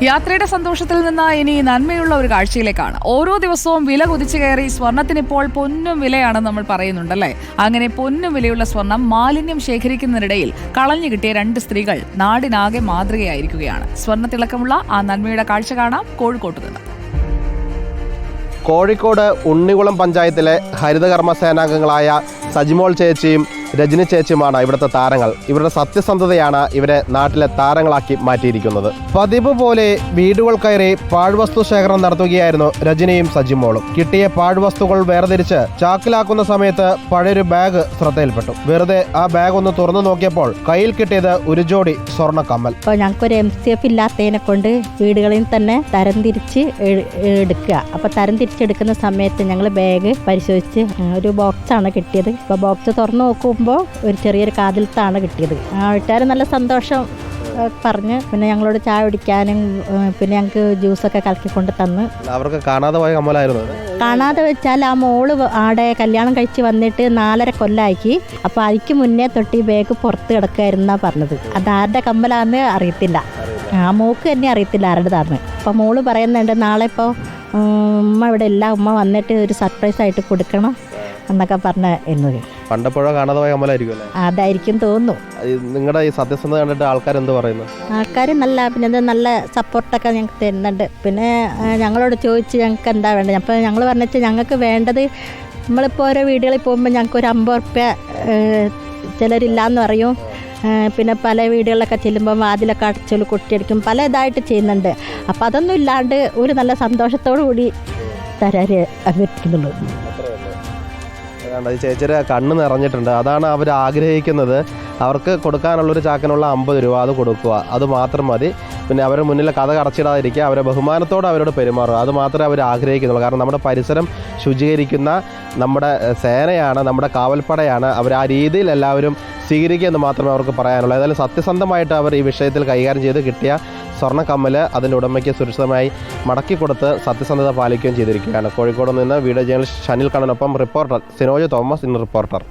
യാത്രയുടെ സന്തോഷത്തിൽ നിന്ന് ഇനി നന്മയുള്ള ഒരു കാഴ്ചയിലേക്കാണ്. ഓരോ ദിവസവും വില കുതിച്ചു കയറി സ്വർണത്തിനിപ്പോൾ പൊന്നും വിലയാണെന്ന് നമ്മൾ പറയുന്നുണ്ടല്ലേ. അങ്ങനെ പൊന്നും വിലയുള്ള സ്വർണം മാലിന്യം ശേഖരിക്കുന്നതിനിടയിൽ കളഞ്ഞു കിട്ടിയ 2 സ്ത്രീകൾ നാടിനാകെ മാതൃകയായിരിക്കുകയാണ്. സ്വർണത്തിളക്കമുള്ള ആ നന്മയുടെ കാഴ്ച കാണാം കോഴിക്കോട്ട് നിന്ന്. കോഴിക്കോട് ഉണ്ണികുളം പഞ്ചായത്തിലെ ഹരിതകർമ്മ സേനാംഗങ്ങളായ സജിമോൾ ചേച്ചിയും രജനി ചേച്ചിയുമാണ് ഇവിടുത്തെ താരങ്ങൾ. ഇവരുടെ സത്യസന്ധതയാണ് ഇവരെ നാട്ടിലെ താരങ്ങളാക്കി മാറ്റിയിരിക്കുന്നത്. പതിവ് പോലെ വീടുകൾ കയറി പാഴ്വസ്തു ശേഖരണം നടത്തുകയായിരുന്നു രജനിയും സജിമോളും. കിട്ടിയ പാഴ്വസ്തുക്കൾ വേർതിരിച്ച് ചാക്കിലാക്കുന്ന സമയത്ത് പഴയൊരു ബാഗ് ശ്രദ്ധയിൽപ്പെട്ടു. വെറുതെ ആ ബാഗ് ഒന്ന് തുറന്നു നോക്കിയപ്പോൾ കയ്യിൽ കിട്ടിയത് ഒരു ജോഡി സ്വർണ്ണ കമ്മൽ. അപ്പോൾ ഞങ്ങൾക്കൊരു MCF ഇല്ലാത്തതിനെ കൊണ്ട് വീടുകളിൽ തന്നെ തരംതിരിച്ച് എടുക്കുക. അപ്പോൾ തരംതിരിച്ചെടുക്കുന്ന സമയത്ത് ഞങ്ങൾ ബാഗ് പരിശോധിച്ച് ഒരു ബോക്സാണ് കിട്ടിയത്. അപ്പോൾ ബോക്സ് തുറന്നു നോക്കുമ്പോൾ ഒരു ചെറിയൊരു കാതിലത്താണ് കിട്ടിയത്. വീട്ടുകാർ നല്ല സന്തോഷം പറഞ്ഞ് പിന്നെ ഞങ്ങളോട് ചായ കുടിക്കാനും പിന്നെ ഞങ്ങൾക്ക് ജ്യൂസൊക്കെ കലക്കിക്കൊണ്ട് തന്ന്. അവർക്ക് കാണാതെ പോയ കമ്മലായിരുന്നു. കാണാതെ വെച്ചാൽ ആ മോള് ആടെ കല്യാണം കഴിച്ച് വന്നിട്ട് 4.5 കൊല്ലമാക്കി. അപ്പോൾ അതിക്ക് മുന്നേ തൊട്ട് ഈ ബാഗ് പുറത്ത് കിടക്കുമായിരുന്നാണ് പറഞ്ഞത്. അത് ആരുടെ കമ്മലാന്ന് അറിയത്തില്ല. ആ മോക്ക് തന്നെ അറിയത്തില്ല ആരുടേതാന്ന്. അപ്പോൾ മോള് പറയുന്നുണ്ട് നാളെ ഇപ്പോൾ ഉമ്മ ഇവിടെ ഇല്ല, ഉമ്മ വന്നിട്ട് ഒരു സർപ്രൈസ് ആയിട്ട് കൊടുക്കണം എന്നൊക്കെ പറഞ്ഞ് എന്നത്. പണ്ടപ്പോഴോ കാണാതെ പോയ കമ്മലായിരിക്കും അല്ലേ? അതായിരിക്കും തോന്നുന്നു. നിങ്ങളുടെ ഈ സത്യസന്ധത കണ്ടിട്ട് ആൾക്കാർ എന്ത് പറയുന്നു? ആൾക്കാർ നല്ല സപ്പോർട്ടൊക്കെ ഞങ്ങൾക്ക് തരുന്നുണ്ട്. പിന്നെ ഞങ്ങളോട് ചോദിച്ച് ഞങ്ങൾക്ക് എന്താ വേണ്ടത്. അപ്പോൾ ഞങ്ങൾ പറഞ്ഞിട്ട് ഞങ്ങൾക്ക് വേണ്ടത് നമ്മളിപ്പോൾ ഓരോ വീടുകളിൽ പോകുമ്പോൾ ഞങ്ങൾക്ക് ഒരു 50 ഉറുപ്യ ചിലരില്ലാന്ന് പറയും. പിന്നെ പല വീടുകളിലൊക്കെ ചെല്ലുമ്പോൾ വാതിലൊക്കെ അടച്ചൊരു കൊട്ടിയടിക്കും, പല ഇതായിട്ട് ചെയ്യുന്നുണ്ട്. അപ്പോൾ അതൊന്നും ഇല്ലാണ്ട് ഒരു നല്ല സന്തോഷത്തോടു കൂടി തരാൻ അഭ്യർത്ഥിക്കുന്നുള്ളൂ. ചേച്ചിയുടെ കണ്ണ് നിറഞ്ഞിട്ടുണ്ട്. അതാണ് അവർ ആഗ്രഹിക്കുന്നത്. അവർക്ക് കൊടുക്കാനുള്ളൊരു ചാക്കിനുള്ള 50 രൂപ അത് കൊടുക്കുക, അത് മാത്രം മതി. പിന്നെ അവരുടെ മുന്നിൽ കഥ കടച്ചിടാതിരിക്കുക, അവരെ ബഹുമാനത്തോടെ അവരോട് പെരുമാറുക, അത് മാത്രമേ അവർ ആഗ്രഹിക്കുന്നുള്ളൂ. കാരണം നമ്മുടെ പരിസരം ശുചീകരിക്കുന്ന നമ്മുടെ സേനയാണ്, നമ്മുടെ കാവൽപ്പടയാണ്. അവർ ആ രീതിയിൽ എല്ലാവരും സ്വീകരിക്കുക എന്ന് മാത്രമേ അവർക്ക് പറയാനുള്ളൂ. ഏതായാലും സത്യസന്ധമായിട്ട് അവർ ഈ വിഷയത്തിൽ കൈകാര്യം ചെയ്ത് കിട്ടിയ സ്വർണ്ണ കമ്മൽ അതിൻ്റെ ഉടമയ്ക്ക് സുരക്ഷിതമായി മടക്കി കൊടുത്ത് സത്യസന്ധത പാലിക്കുകയും ചെയ്തിരിക്കുകയാണ്. കോഴിക്കോട് നിന്ന് video journalist ഷനിൽ കണ്ണനൊപ്പം reporter Sinoj Thomas, ഇന്ന് റിപ്പോർട്ടർ.